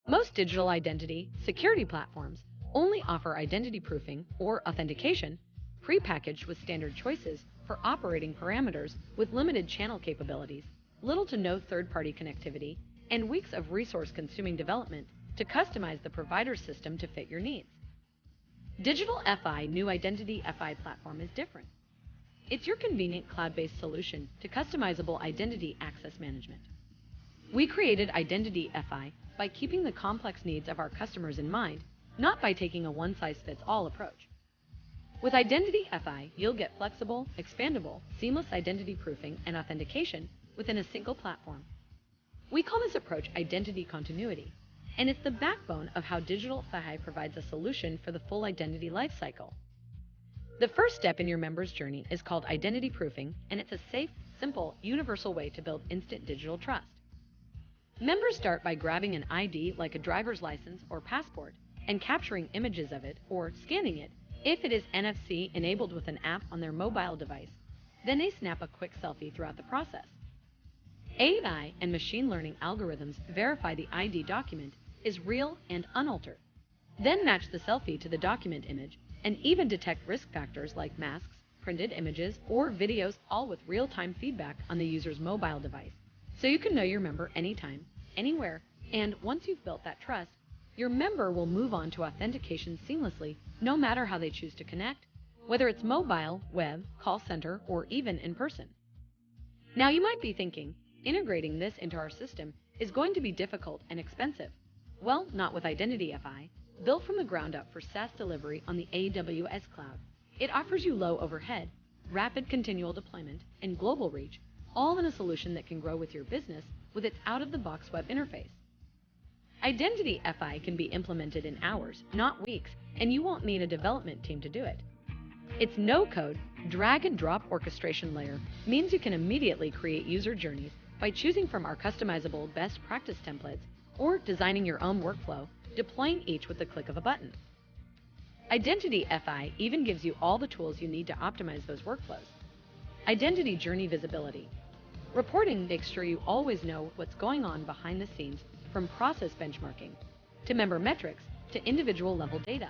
Most digital identity security platforms only offer identity proofing or authentication, prepackaged with standard choices for operating parameters with limited channel capabilities, little to no third-party connectivity, and weeks of resource-consuming development to customize the provider's system to fit your needs. Digital FI New Identity FI platform is different. It's your convenient cloud-based solution to customizable identity access management. We created Identity FI by keeping the complex needs of our customers in mind, not by taking a one-size-fits-all approach. With Identity FI, you'll get flexible, expandable, seamless identity proofing and authentication within a single platform. We call this approach identity continuity, and it's the backbone of how Digital FI provides a solution for the full identity lifecycle. The first step in your member's journey is called identity proofing, and it's a safe, simple, universal way to build instant digital trust. Members start by grabbing an ID like a driver's license or passport and capturing images of it or scanning it if it is NFC enabled with an app on their mobile device. Then they snap a quick selfie throughout the process. AI and machine learning algorithms verify the ID document is real and unaltered. Then match the selfie to the document image and even detect risk factors like masks, printed images, or videos, all with real-time feedback on the user's mobile device. So you can know your member anytime, anywhere, and once you've built that trust, your member will move on to authentication seamlessly, no matter how they choose to connect, whether it's mobile, web, call center, or even in person. Now you might be thinking, integrating this into our system is going to be difficult and expensive. Well, not with Identity FI. Built from the ground up for SaaS delivery on the AWS cloud, it offers you low overhead, rapid continual deployment, and global reach, all in a solution that can grow with your business with its out-of-the-box web interface. Identity FI can be implemented in hours, not weeks, and you won't need a development team to do it. Its no-code, drag-and-drop orchestration layer means you can immediately create user journeys by choosing from our customizable best practice templates or designing your own workflow, deploying each with the click of a button. Identity FI even gives you all the tools you need to optimize those workflows. Identity journey visibility. Reporting makes sure you always know what's going on behind the scenes, from process benchmarking to member metrics to individual level data.